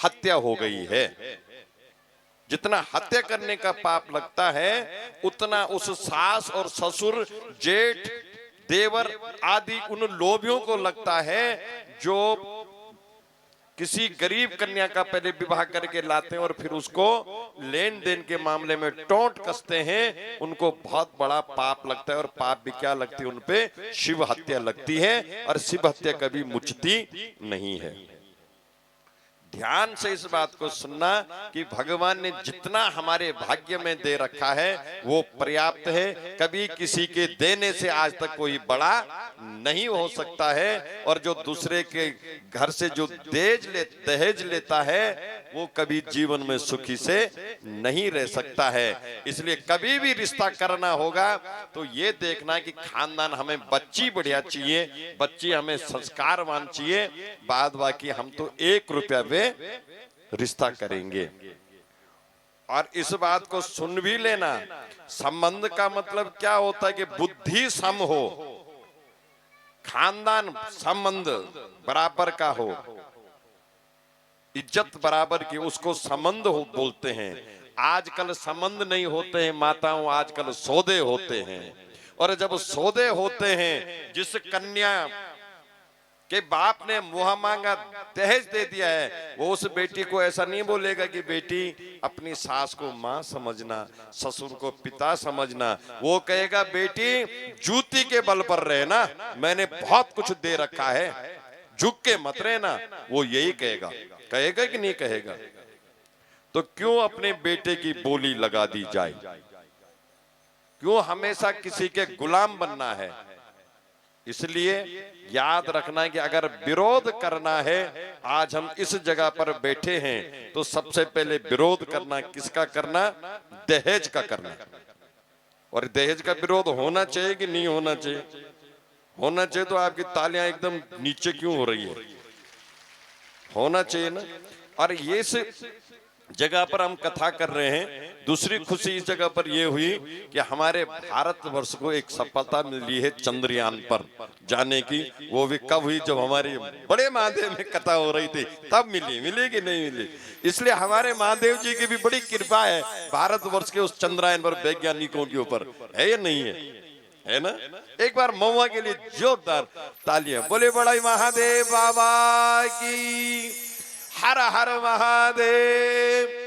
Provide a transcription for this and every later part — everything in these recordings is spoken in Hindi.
हत्या हो गई है। जितना हत्या करने का पाप लगता है उतना उस सास और ससुर, जेठ, देवर आदि उन लोभियों को लगता है जो किसी गरीब कन्या का पहले विवाह करके लाते हैं और फिर उसको लेन देन के मामले में टोंट कसते हैं। उनको बहुत बड़ा पाप लगता है। और पाप भी क्या लगती है उनपे? शिव हत्या लगती है। और शिव हत्या कभी मुचती नहीं है। ध्यान से इस बात को सुनना कि भगवान ने जितना हमारे भाग्य में दे रखा है वो पर्याप्त है। कभी किसी के देने से आज तक कोई बड़ा नहीं हो सकता है। और जो दूसरे के घर से जो दहेज लेता है वो कभी जीवन में सुखी से नहीं रह सकता है। इसलिए कभी भी रिश्ता करना होगा तो ये देखना कि खानदान हमें बच्ची बढ़िया चाहिए, बच्ची हमें संस्कारवान चाहिए। बाद बाकी हम तो 1 रुपया में रिश्ता करेंगे। और इस बात को सुन भी लेना, संबंध का मतलब क्या होता है कि बुद्धि सम हो, खानदान संबंध बराबर का हो, इज्जत बराबर की, उसको संबंध बोलते हैं। आजकल संबंध नहीं होते हैं माताओं, आजकल सौदे होते हैं। और जब सौदे होते हैं, जिस कन्या के बाप ने मुंह मांगा दहेज दे दिया है, वो उस बेटी को ऐसा नहीं बोलेगा कि बेटी अपनी सास को माँ समझना, ससुर को पिता समझना। वो कहेगा बेटी जूती के बल पर रहना, मैंने बहुत कुछ दे रखा है, झुक के मत रहना। वो यही कहेगा। कहेगा कि नहीं कहेगा? तो क्यों अपने बेटे की बोली लगा दी जाए? क्यों हमेशा किसी के गुलाम बनना है? इसलिए याद रखना कि अगर विरोध करना है, आज हम इस जगह पर बैठे हैं तो सबसे पहले विरोध करना किसका करना? दहेज का करना। और दहेज का विरोध होना चाहिए कि नहीं होना चाहिए? होना चाहिए। तो आपकी तालियां एकदम नीचे क्यों हो रही है? होना चाहिए ना। और ये इस जगह पर हम कथा कर रहे हैं। दूसरी खुशी इस जगह पर यह हुई कि हमारे भारतवर्ष को एक सफलता मिली है चंद्रयान पर जाने की। वो भी कब हुई? जब हमारे बड़े महादेव में कथा हो रही थी तब मिली। मिली कि नहीं मिली? इसलिए हमारे महादेव जी की भी बड़ी कृपा है भारतवर्ष के उस चंद्रयान पर, वैज्ञानिकों के ऊपर। है या नहीं है? है ना? एक बार महुआ के लिए जोरदार तालियां। बोले बड़ा महादेव बाबा की, हर हर महादेव।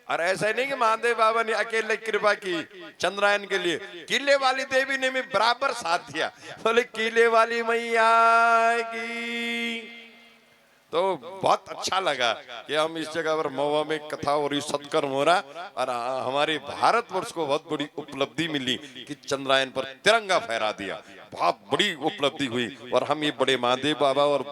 और ऐसा नहीं कि महादेव बाबा ने अकेले कृपा की चंद्रयान के लिए, किले वाली देवी ने भी बराबर साथ दिया। बोले किले वाली मैया की। तो बहुत अच्छा लगा कि हम इस जगह पर महुआ में कथा हो रही, सत्कर्म हो रहा। और हमारे भारतवर्ष को बहुत बड़ी उपलब्धि मिली कि चंद्रयान पर तिरंगा फहरा दिया। बहुत बड़ी उपलब्धि हुई। और हम ये बड़े महादेव बाबा और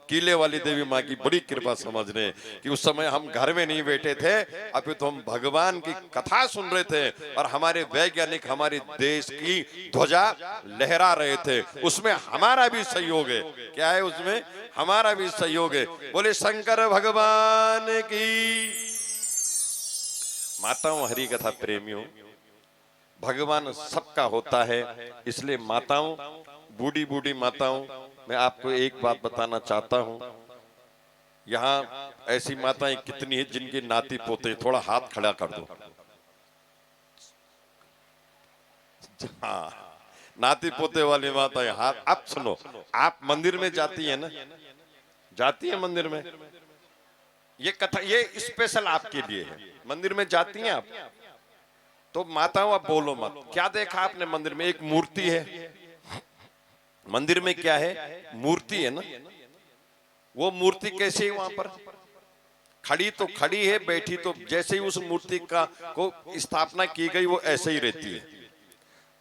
किले वाली देवी माँ की बड़ी कृपा समझ रहे हैं कि उस समय हम घर में नहीं बैठे थे, अभी तो हम भगवान की कथा सुन रहे थे। और हमारे वैज्ञानिक हमारे देश की ध्वजा लहरा रहे थे। उसमें हमारा भी सहयोग है। क्या है उसमें? हमारा भी सहयोग है। बोले शंकर भगवान की। माताओं, हरि कथा प्रेमियों, भगवान सबका होता है। इसलिए माताओं, बूढ़ी बूढ़ी माताओं, मैं आपको एक बात बताना चाहता हूं। यहाँ ऐसी माताएं कितनी है जिनके नाती पोते, थोड़ा हाथ खड़ा कर दो। हाँ, नाती पोते वाली माताएं हाथ। अब सुनो, आप मंदिर में जाती है ना? जाती है मंदिर में? ये कथा ये स्पेशल आपके लिए है। मंदिर में जाती हैं आप? तो माताओं आप बोलो मत। क्या देखा आपने मंदिर में? एक मूर्ति है। मंदिर में क्या है? मूर्ति है ना। वो मूर्ति कैसे है? वहां पर खड़ी तो खड़ी है, बैठी तो जैसे ही उस मूर्ति का को स्थापना की गई वो ऐसे ही रहती है।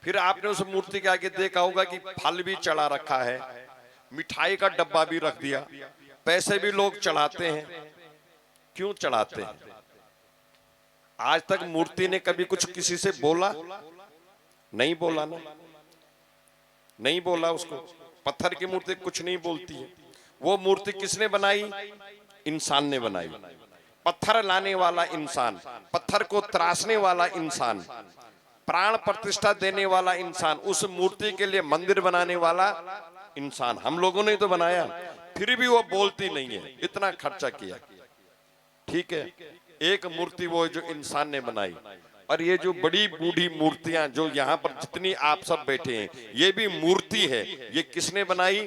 फिर आपने उस मूर्ति के आगे देखा होगा कि फल भी चढ़ा रखा है, मिठाई का डब्बा भी रख दिया, पैसे भी लोग चढ़ाते हैं। क्यों चढ़ाते हैं? आज तक मूर्ति ने कभी कुछ किसी से बोला? नहीं बोला ना, नहीं बोला उसको। पत्थर की मूर्ति कुछ नहीं बोलती है। वो मूर्ति किसने बनाई? इंसान ने बनाई। पत्थर लाने वाला इंसान, पत्थर को त्रासने वाला इंसान, प्राण प्रतिष्ठा देने वाला इंसान, उस मूर्ति के लिए मंदिर बनाने वाला इंसान हम लोगों ने तो बनाया। फिर भी वो बोलती नहीं है, इतना खर्चा किया। ठीक है, एक मूर्ति वो जो इंसान ने बनाई, और ये जो बड़ी बूढ़ी मूर्तियां जो यहाँ पर जितनी आप सब बैठे हैं, ये भी मूर्ति है। ये किसने बनाई?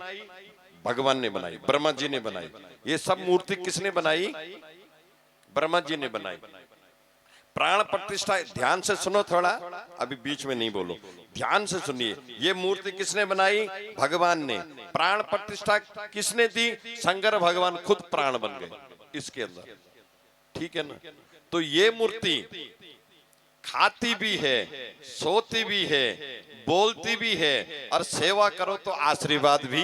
भगवान ने बनाई, ब्रह्मा जी ने बनाई। ये सब मूर्ति किसने बनाई? ब्रह्मा जी ने बनाई। प्राण प्रतिष्ठा, ध्यान से सुनो थोड़ा, अभी बीच में नहीं बोलो, ध्यान से सुनिए। ये मूर्ति किसने बनाई? भगवान ने। प्राण प्रतिष्ठा किसने दी? शंकर भगवान खुद प्राण बन गए इसके अंदर, ठीक है ना। तो ये मूर्ति खाती भी है, सोती भी है, बोलती भी है, और सेवा करो तो आशीर्वाद भी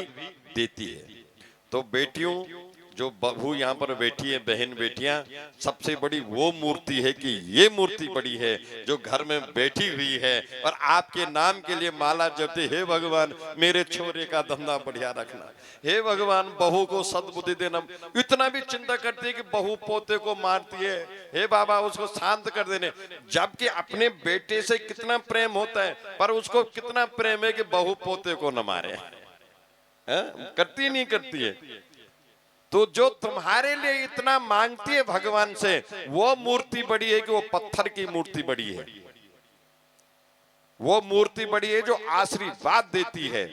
देती है। तो बेटियों, जो बहू यहाँ पर बैठी है, बहन बेटियां, सबसे बड़ी वो मूर्ति है कि ये मूर्ति बड़ी है जो घर में बैठी हुई है और आपके नाम के लिए माला जपती। हे भगवान, मेरे छोरे का धंधा बढ़िया रखना, हे भगवान बहू को सद्बुद्धि देना। इतना भी चिंता करती है कि बहू पोते को मारती है, हे बाबा उसको शांत कर देने। जबकि अपने बेटे से कितना प्रेम होता है, पर उसको कितना प्रेम है कि बहू पोते को न मारे। करती नहीं करती है। तो जो तुम्हारे लिए इतना मांगती है भगवान से, वो मूर्ति बड़ी है कि वो पत्थर की मूर्ति बड़ी है। वो मूर्ति बड़ी है जो आशीर्वाद देती है।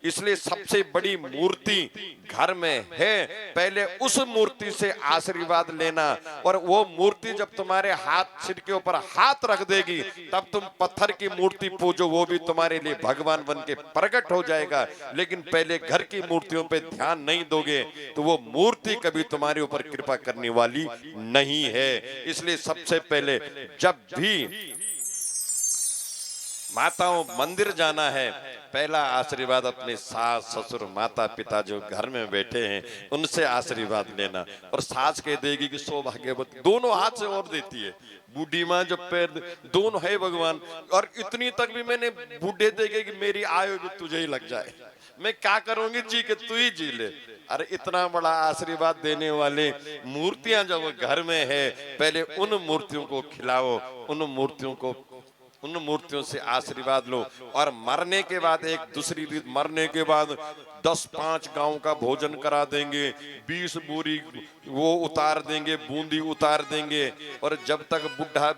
इसलिए सबसे बड़ी मूर्ति घर में है, पहले उस मूर्ति से आशीर्वाद लेना। और वो मूर्ति जब तुम्हारे हाथ, सिर के ऊपर हाथ रख देगी, तब तुम पत्थर की मूर्ति पूजो, वो भी तुम्हारे लिए भगवान बन के प्रकट हो जाएगा। लेकिन पहले घर की मूर्तियों पे ध्यान नहीं दोगे तो वो मूर्ति कभी तुम्हारे ऊपर कृपा करने वाली नहीं है। इसलिए सबसे पहले जब भी माताओं मंदिर जाना है, पहला आशीर्वाद अपने सास ससुर माता पिता जो घर में बैठे हैं उनसे आशीर्वाद लेना। और सास कह देगी कि सौभाग्यवती, दोनों हाथ से और देती है। बूढ़ी माँ जब पैर दोनों है भगवान, और इतनी तक भी मैंने बूढ़े देखे कि मेरी आयु भी तुझे ही लग जाए, मैं क्या करूंगी जी के तू ही जी ले। अरे इतना बड़ा आशीर्वाद देने वाले मूर्तियां जब घर में है, पहले उन मूर्तियों को खिलाओ, उन मूर्तियों से आशीर्वाद लो। और मरने के बाद एक दूसरी रीत, मरने के बाद 10-5 गांव का भोजन करा देंगे, 20 बोरी वो उतार देंगे, बूंदी उतार देंगे। और जब तक बुढ़ा